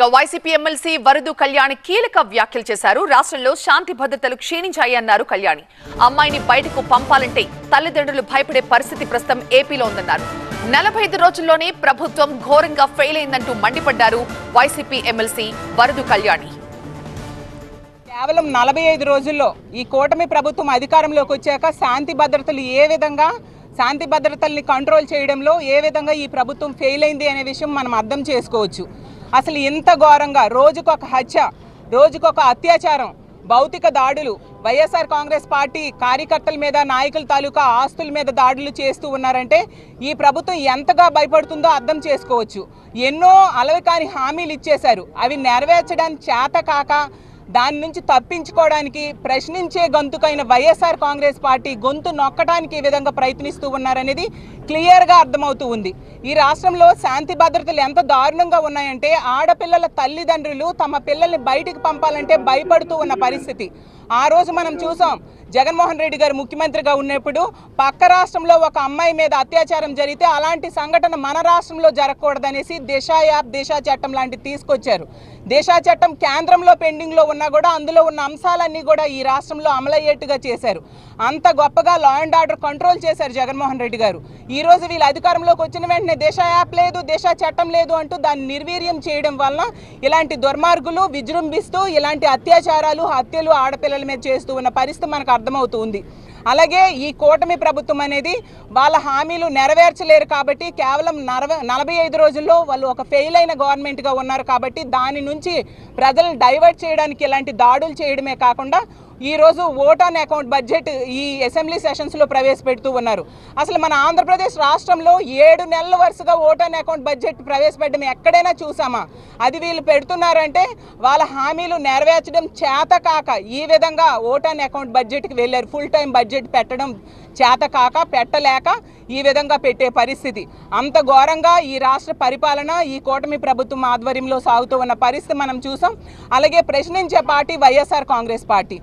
YCP MLC వరదు Kalyani కీలక వ్యాఖ్యలు చేశారు. రాష్ట్రంలో శాంతి భద్రతలు క్షీణించాయన్నారు కళ్యాణి. అమ్మాయిని బయటకు పంపాలంటే తల్లిదండ్రులు భయపడే పరిస్థితి ప్రస్తుతం ఏపీలో ఉందన్నారు. 45 రోజుల్లోనే ప్రభుత్వం ఘోరంగా ఫెయిల్ అయిందంటూ మండిపడ్డారు వైసీపీ ఎమ్మెల్సీ వరదు కళ్యాణి. కేవలం 45 రోజుల్లో ఈ కూటమి ప్రభుత్వం అధికారంలోకి వచ్చాక శాంతి భద్రతల్ని కంట్రోల్ చేయడంలో ఏ విధంగా ఈ ప్రభుత్వం ఫెయిల్ అయింది అనే విషయం మనం అర్థం చేసుకోవచ్చు. అసలు ఇంత ఘోరంగా రోజుకొక హత్య, రోజుకొక అత్యాచారం, భౌతిక దాడులు, వైఎస్ఆర్ కాంగ్రెస్ పార్టీ కార్యకర్తల మీద, నాయకుల తాలూకా ఆస్తుల మీద దాడులు చేస్తూ ఉన్నారంటే ఈ ప్రభుత్వం ఎంతగా భయపడుతుందో అర్థం చేసుకోవచ్చు. ఎన్నో అలవికాని హామీలు ఇచ్చేశారు. అవి నెరవేర్చడానికి చేత కాక దాని నుంచి తప్పించుకోవడానికి ప్రశ్నించే గొంతుకైన వైఎస్ఆర్ కాంగ్రెస్ పార్టీ గొంతు నొక్కడానికి ఈ విధంగా ప్రయత్నిస్తూ ఉన్నారనేది క్లియర్గా అర్థమవుతూ ఉంది. ఈ రాష్ట్రంలో శాంతి భద్రతలు ఎంత దారుణంగా ఉన్నాయంటే ఆడపిల్లల తల్లిదండ్రులు తమ పిల్లల్ని బయటికి పంపాలంటే భయపడుతూ ఉన్న పరిస్థితి. ఆ రోజు మనం చూసాం, జగన్మోహన్ రెడ్డి గారు ముఖ్యమంత్రిగా ఉన్నప్పుడు పక్క రాష్ట్రంలో ఒక అమ్మాయి మీద అత్యాచారం జరిగితే అలాంటి సంఘటన మన రాష్ట్రంలో జరగకూడదనేసి దిశ చట్టం లాంటివి తీసుకొచ్చారు. దిశ చట్టం కేంద్రంలో పెండింగ్లో ఉన్నా కూడా అందులో ఉన్న అంశాలన్నీ కూడా ఈ రాష్ట్రంలో అమలయ్యేట్టుగా చేశారు. అంత గొప్పగా లా అండ్ ఆర్డర్ కంట్రోల్ చేశారు జగన్మోహన్ రెడ్డి గారు. ఈ రోజు వీళ్ళు అధికారంలోకి వచ్చిన వెంటనే దిశ యాప్ లేదు, దిశ చట్టం లేదు అంటూ దాన్ని నిర్వీర్యం చేయడం వలన ఇలాంటి దుర్మార్గులు విజృంభిస్తూ ఇలాంటి అత్యాచారాలు, హత్యలు ఆడపిల్లల మీద చేస్తూ ఉన్న పరిస్థితి మనకు అర్థమవుతుంది. అలాగే ఈ కూటమి ప్రభుత్వం అనేది వాళ్ళ హామీలు నెరవేర్చలేరు కాబట్టి కేవలం 45 రోజుల్లో వాళ్ళు ఒక ఫెయిల్ అయిన గవర్నమెంట్గా ఉన్నారు కాబట్టి దాని నుంచి ప్రజలను డైవర్ట్ చేయడానికి ఇలాంటి దాడులు చేయడమే కాకుండా ఈరోజు ఓట్ ఆన్ అకౌంట్ బడ్జెట్ ఈ అసెంబ్లీ సెషన్స్లో ప్రవేశపెడుతూ ఉన్నారు. అసలు మన ఆంధ్రప్రదేశ్ రాష్ట్రంలో 7 నెలల వరుసగా ఓట్ ఆన్ అకౌంట్ బడ్జెట్ ప్రవేశపెట్టడం ఎక్కడైనా చూసామా? అది వీళ్ళు పెడుతున్నారంటే వాళ్ళ హామీలు నెరవేర్చడం చేత కాక ఈ విధంగా ఓట్ ఆన్ అకౌంట్ బడ్జెట్కి వెళ్ళారు. ఫుల్ టైం బడ్జెట్ పెట్టడం చేత కాక, పెట్టలేక ఈ విధంగా పెట్టే పరిస్థితి. అంత ఘోరంగా ఈ రాష్ట్ర పరిపాలన ఈ కూటమి ప్రభుత్వం ఆధ్వర్యంలో సాగుతూ ఉన్న పరిస్థితి మనం చూసాం. అలాగే ప్రశ్నించే పార్టీ వైఎస్ఆర్ కాంగ్రెస్ పార్టీ.